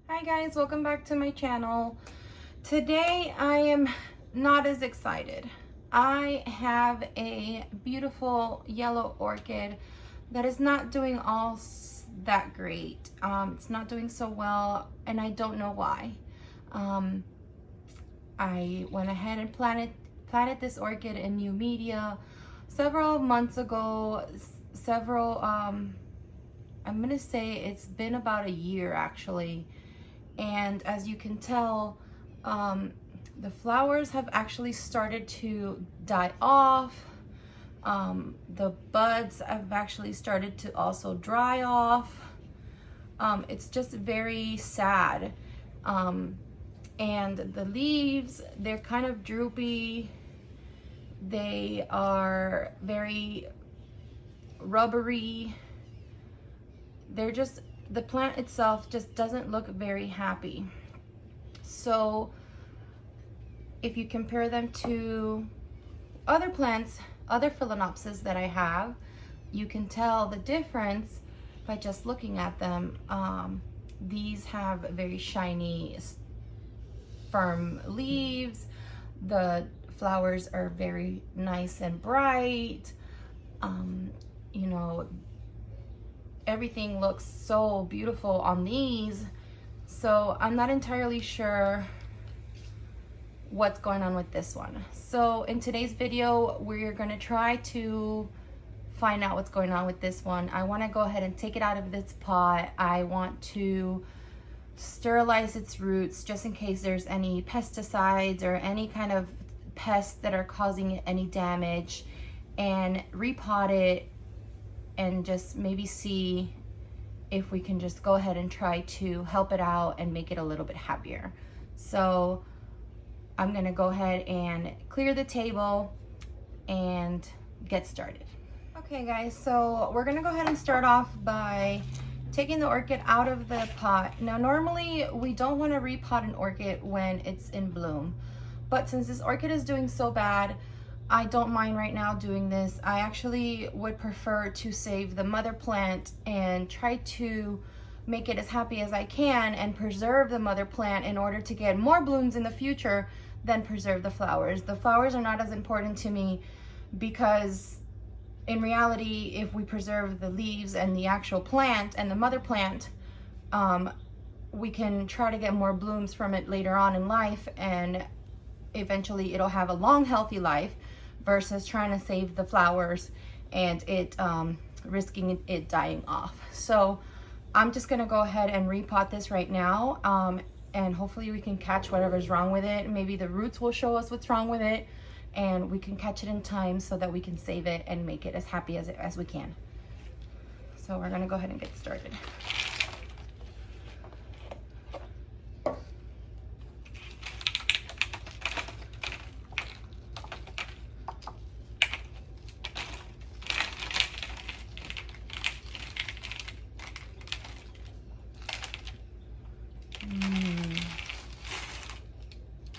Hi guys, welcome back to my channel. Today I am not as excited. I have a beautiful yellow orchid that is not doing that great. It's not doing so well and I don't know why. I went ahead and planted this orchid in new media several months ago. I'm gonna say it's been about a year actually. And as you can tell, the flowers have actually started to die off. The buds have actually started to also dry off. It's just very sad. And the leaves, they're kind of droopy. They are very rubbery. The plant itself just doesn't look very happy. So if you compare them to other plants, other phalaenopsis that I have, you can tell the difference by just looking at them. These have very shiny, firm leaves. The flowers are very nice and bright. You know, everything looks so beautiful on these. So I'm not entirely sure what's going on with this one. So in today's video, we're gonna try to find out what's going on with this one. I wanna go ahead and take it out of this pot. I want to sterilize its roots just in case there's any pesticides or any kind of pests that are causing it any damage, and repot it and just maybe see if we can just go ahead and try to help it out and make it a little bit happier. So I'm gonna go ahead and clear the table and get started. Okay guys, so we're gonna go ahead and start off by taking the orchid out of the pot. Now normally we don't want to repot an orchid when it's in bloom, but since this orchid is doing so bad, I don't mind right now doing this. I actually would prefer to save the mother plant and try to make it as happy as I can and preserve the mother plant in order to get more blooms in the future than preserve the flowers. The flowers are not as important to me because in reality, if we preserve the leaves and the actual plant and the mother plant, we can try to get more blooms from it later on in life, and eventually it'll have a long, healthy life versus trying to save the flowers and it risking it dying off. So I'm just gonna go ahead and repot this right now, and hopefully we can catch whatever's wrong with it. Maybe the roots will show us what's wrong with it and we can catch it in time so that we can save it and make it as happy as we can. So we're gonna go ahead and get started.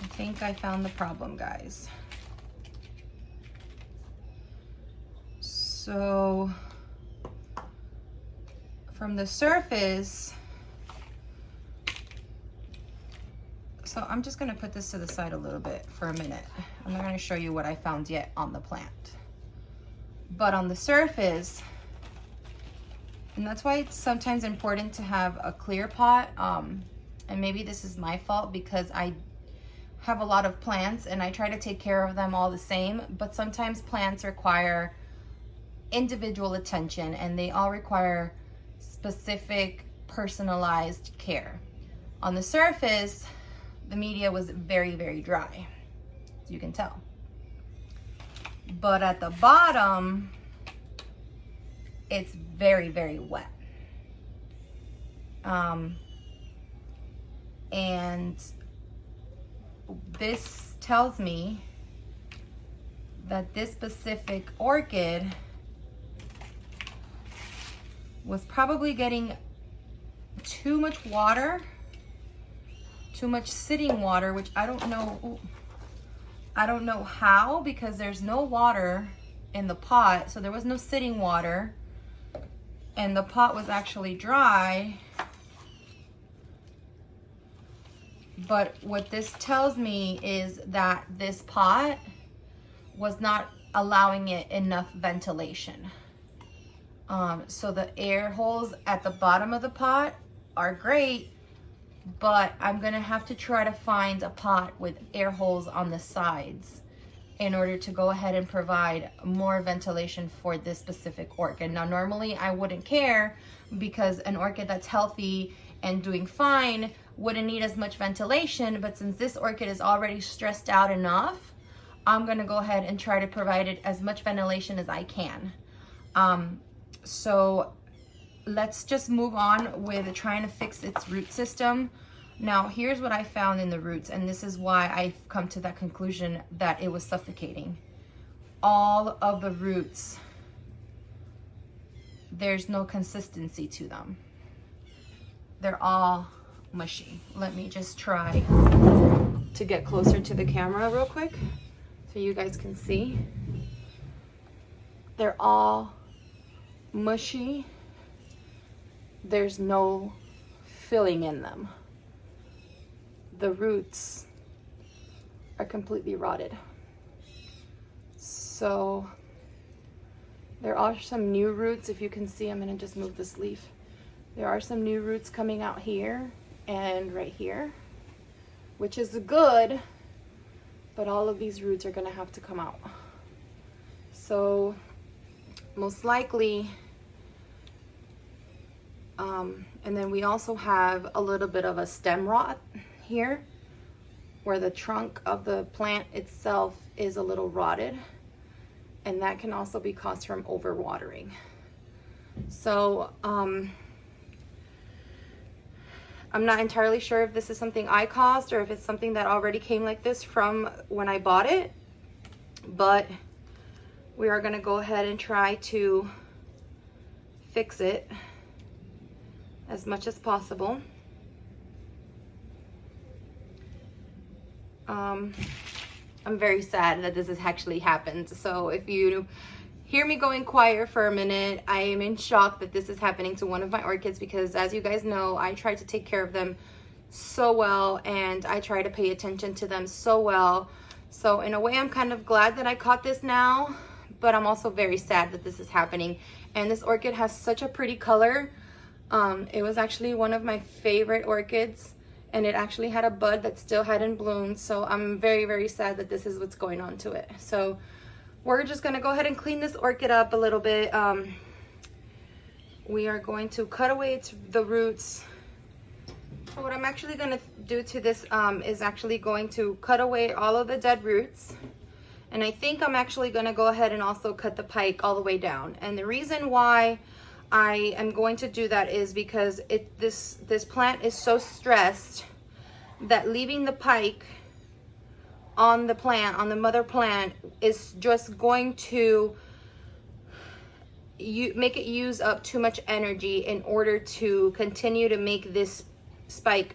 I think I found the problem, guys. So from the surface, so I'm just gonna put this to the side a little bit for a minute. I'm not gonna show you what I found yet on the plant. But on the surface, and that's why it's sometimes important to have a clear pot, and maybe this is my fault because I have a lot of plants and I try to take care of them all the same, but sometimes plants require individual attention and they all require specific personalized care. On the surface, the media was very, very dry, as you can tell. But at the bottom, it's very, very wet. And this tells me that this specific orchid was probably getting too much water, too much sitting water, which I don't know. Ooh, I don't know how, because there's no water in the pot, so there was no sitting water, and the pot was actually dry. But what this tells me is that this pot was not allowing it enough ventilation. So the air holes at the bottom of the pot are great, but I'm gonna have to try to find a pot with air holes on the sides in order to go ahead and provide more ventilation for this specific orchid. Now, normally I wouldn't care because an orchid that's healthy and doing fine wouldn't need as much ventilation, but since this orchid is already stressed out enough, I'm gonna go ahead and try to provide it as much ventilation as I can. So let's just move on with trying to fix its root system. Now, here's what I found in the roots, and this is why I've come to that conclusion that it was suffocating. All of the roots, there's no consistency to them. They're all mushy. Let me just try to get closer to the camera real quick so you guys can see. They're all mushy. There's no filling in them. The roots are completely rotted. So there are some new roots. If you can see, I'm gonna just move this leaf. There are some new roots coming out here and right here, which is good, but all of these roots are gonna have to come out. So most likely, and then we also have a little bit of a stem rot here where the trunk of the plant itself is a little rotted, and that can also be caused from overwatering. So I'm not entirely sure if this is something I caused or if it's something that already came like this from when I bought it, but we are going to go ahead and try to fix it as much as possible. I'm very sad that this has actually happened. So if you hear me going quiet for a minute, I am in shock that this is happening to one of my orchids, because as you guys know, I try to take care of them so well and I try to pay attention to them so well. So in a way, I'm kind of glad that I caught this now, but I'm also very sad that this is happening. And this orchid has such a pretty color. It was actually one of my favorite orchids, and it actually had a bud that still hadn't bloomed. So I'm very, very sad that this is what's going on to it. So we're just gonna go ahead and clean this orchid up a little bit. We are going to cut away the roots. So what I'm actually gonna do to this is actually going to cut away all of the dead roots. And I think I'm actually gonna go ahead and also cut the pike all the way down. And the reason why I am going to do that is because this plant is so stressed that leaving the pike on the plant, on the mother plant, is just going to make it use up too much energy in order to continue to make this spike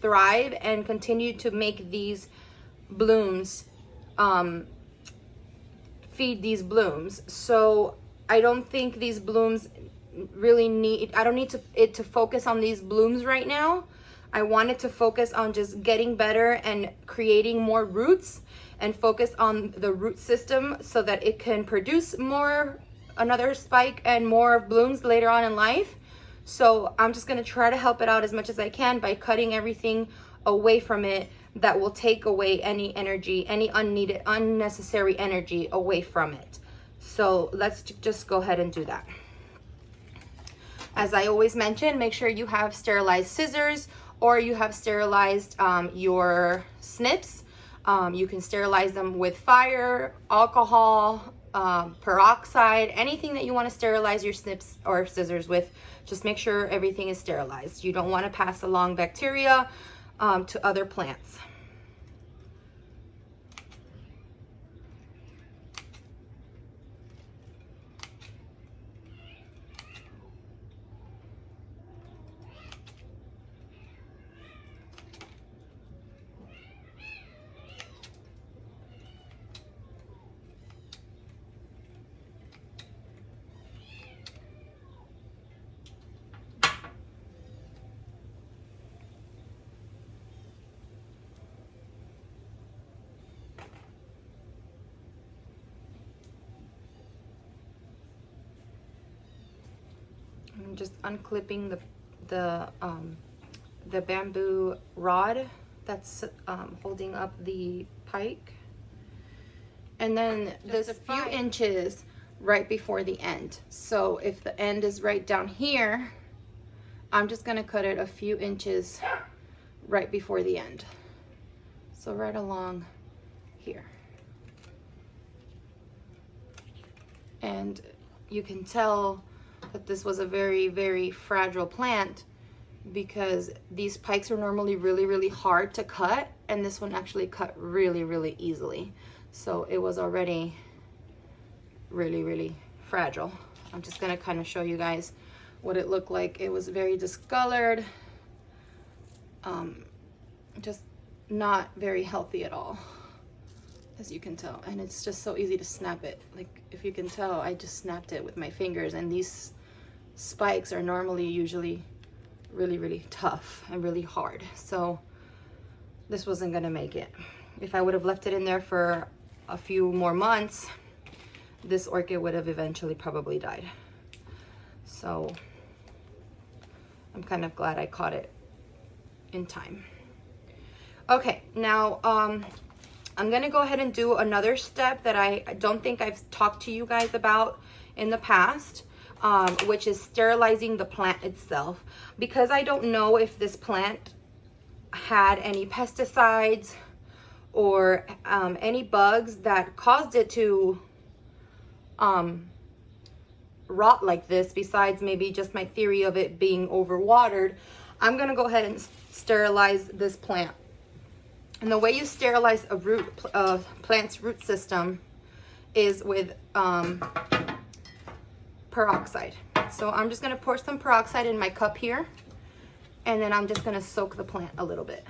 thrive and continue to make these blooms, feed these blooms. So I don't think these blooms really I don't need it to focus on these blooms right now. I want it to focus on just getting better and creating more roots and focus on the root system so that it can produce another spike and more blooms later on in life. So I'm just going to try to help it out as much as I can by cutting everything away from it that will take away any energy, any unneeded, unnecessary energy away from it. So let's just go ahead and do that. As I always mention, make sure you have sterilized scissors or you have sterilized your snips. You can sterilize them with fire, alcohol, peroxide, anything that you want to sterilize your snips or scissors with. Just make sure everything is sterilized. You don't want to pass along bacteria to other plants. I'm just unclipping the bamboo rod that's holding up the pike. And then this few inches right before the end. So if the end is right down here, I'm just gonna cut it a few inches right before the end. So right along here. And you can tell that this was a very, very fragile plant because these pikes are normally really, really hard to cut, and this one actually cut really, really easily. So it was already really, really fragile. I'm just gonna kind of show you guys what it looked like. It was very discolored, just not very healthy at all, as you can tell. And it's just so easy to snap it. Like, if you can tell, I just snapped it with my fingers, and these spikes are normally usually really, really tough and really hard. So this wasn't gonna make it. If I would have left it in there for a few more months, this orchid would have eventually probably died. So I'm kind of glad I caught it in time. Okay, now I'm gonna go ahead and do another step that I don't think I've talked to you guys about in the past, which is sterilizing the plant itself. Because I don't know if this plant had any pesticides or any bugs that caused it to rot like this, besides maybe just my theory of it being overwatered, I'm gonna go ahead and sterilize this plant. And the way you sterilize a plant's root system is with peroxide. So I'm just gonna pour some peroxide in my cup here, and then I'm just gonna soak the plant a little bit.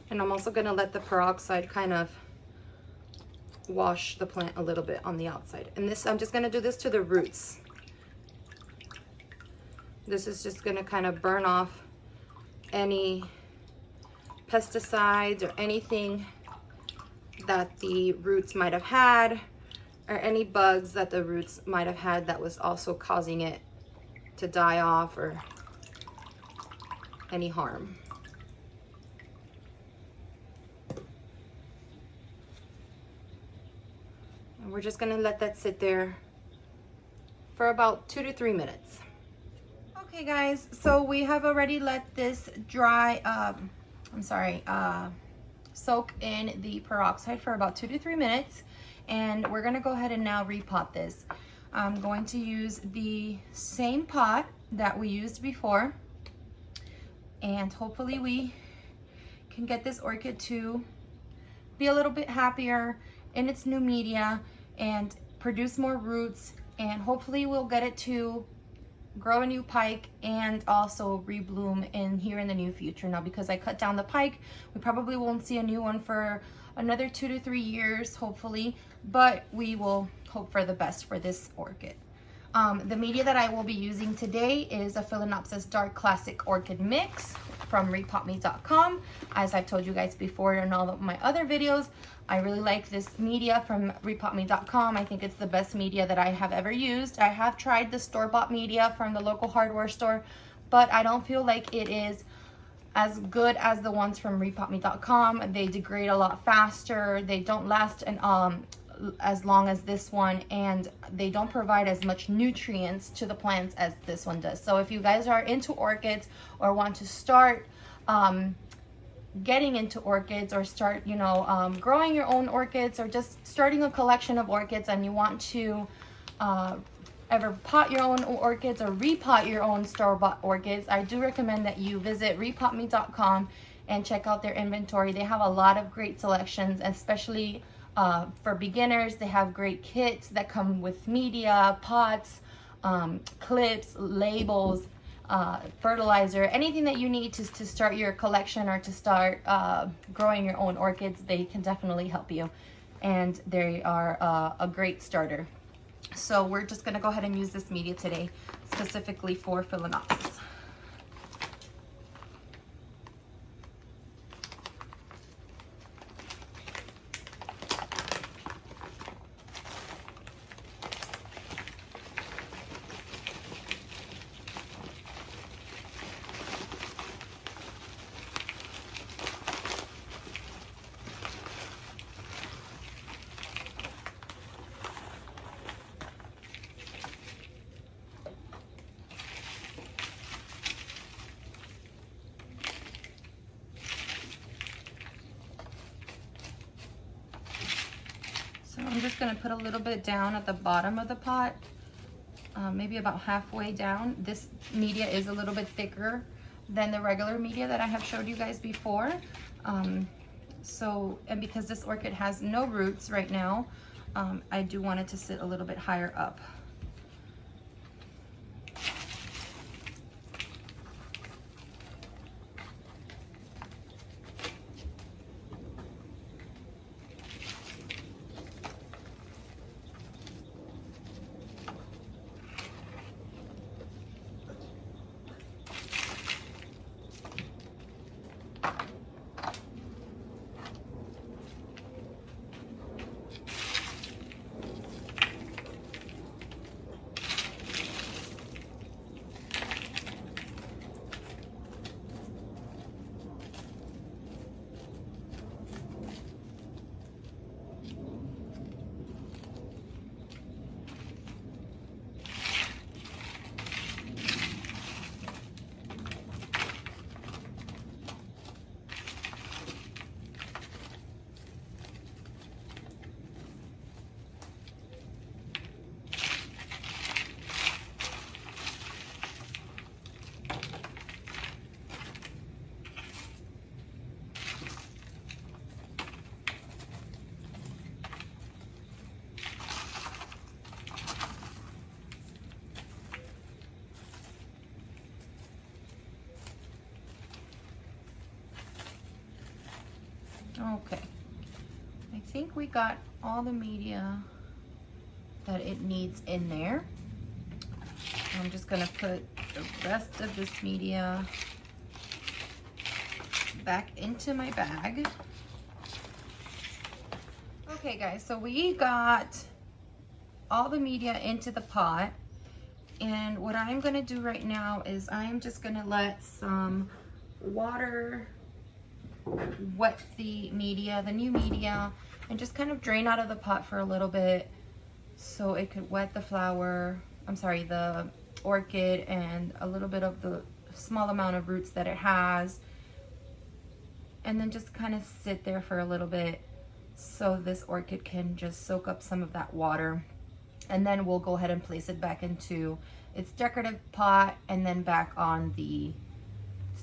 And I'm also gonna let the peroxide kind of wash the plant a little bit on the outside. And this, I'm just gonna do this to the roots. This is just gonna kind of burn off any pesticides or anything that the roots might have had, or any bugs that the roots might have had that was also causing it to die off, or any harm. And we're just gonna let that sit there for about 2 to 3 minutes. Okay guys, so we have already let this dry, soak in the peroxide for about 2 to 3 minutes, and we're gonna go ahead and now repot this. I'm going to use the same pot that we used before, and hopefully we can get this orchid to be a little bit happier in its new media and produce more roots, and hopefully we'll get it to grow a new pike and also rebloom in the near future. Now, because I cut down the pike, we probably won't see a new one for another 2 to 3 years, hopefully, but we will hope for the best for this orchid. The media that I will be using today is a Phalaenopsis Dark Classic Orchid Mix from repotme.com. As I've told you guys before in all of my other videos, I really like this media from repotme.com. I think it's the best media that I have ever used. I have tried the store-bought media from the local hardware store, but I don't feel like it is as good as the ones from repotme.com. They degrade a lot faster. They don't last as long as this one, and they don't provide as much nutrients to the plants as this one does. So if you guys are into orchids or want to start getting into orchids, or start growing your own orchids, or just starting a collection of orchids, and you want to ever pot your own orchids or repot your own store-bought orchids, I do recommend that you visit repotme.com and check out their inventory. They have a lot of great selections, especially for beginners. They have great kits that come with media, pots, clips, labels, fertilizer, anything that you need to start your collection or to start growing your own orchids. They can definitely help you, and they are a great starter. So we're just going to go ahead and use this media today specifically for Phalaenopsis. just gonna put a little bit down at the bottom of the pot, maybe about halfway down. This media is a little bit thicker than the regular media that I have showed you guys before. And because this orchid has no roots right now, I do want it to sit a little bit higher up. Okay, I think we got all the media that it needs in there. I'm just gonna put the rest of this media back into my bag. Okay guys, so we got all the media into the pot, and what I'm gonna do right now is I'm just gonna let some water wet the media, the new media, and just kind of drain out of the pot for a little bit so it could wet the flower, the orchid, and a little bit of the small amount of roots that it has, and then just kind of sit there for a little bit so this orchid can just soak up some of that water. And then we'll go ahead and place it back into its decorative pot and then back on the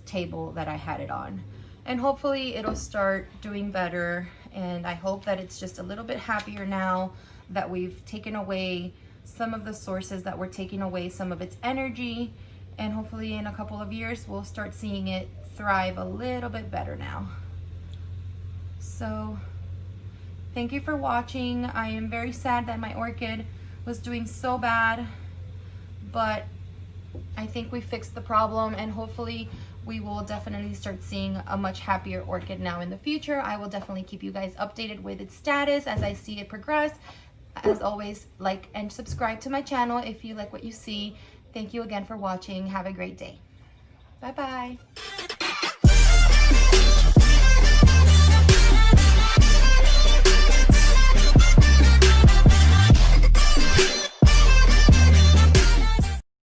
table that I had it on. And hopefully it'll start doing better, and I hope that it's just a little bit happier now that we've taken away some of the sources that were taking away some of its energy, and hopefully in a couple of years we'll start seeing it thrive a little bit better now. So thank you for watching. I am very sad that my orchid was doing so bad, but I think we fixed the problem, and hopefully we will definitely start seeing a much happier orchid now in the future. I will definitely keep you guys updated with its status as I see it progress. As always, like and subscribe to my channel if you like what you see. Thank you again for watching. Have a great day. Bye-bye.